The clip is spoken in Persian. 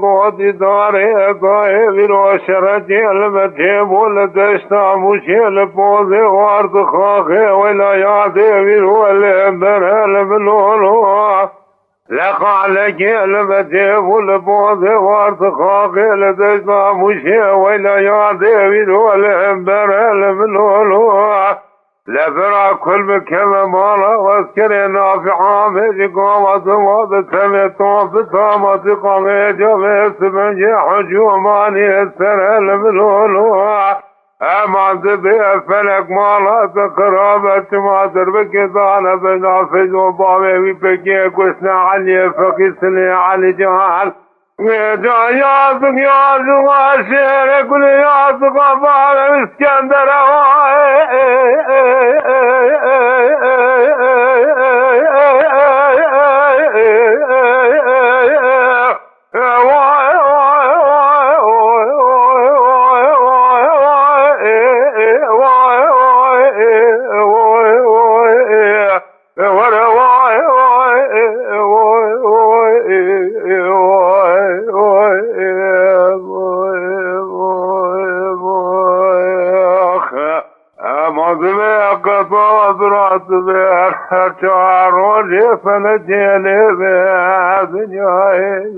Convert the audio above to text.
قوتي داري طائب وشرتي المتيب ولدشتا مشي الفوزي وارض خاخي ولا يعطي والإنبر المنون لقالك المتيب والفوزي وارض خاخي لدشتا مشي ولا يعطي والإنبر المنون لفرع كل مكمة مالا واسكري نافعا بجقامة وبتمتع بتامة قامي جميس من حجوماني السنة الملولوع أمان تبي فلك مالا تقرابة ما تربك ضانا بنافذ وبامي بكي كسنا علي فقسني علي جهال يا زغاشير كل يا زغبال اسكندر تعرض فنجيني بها دنياي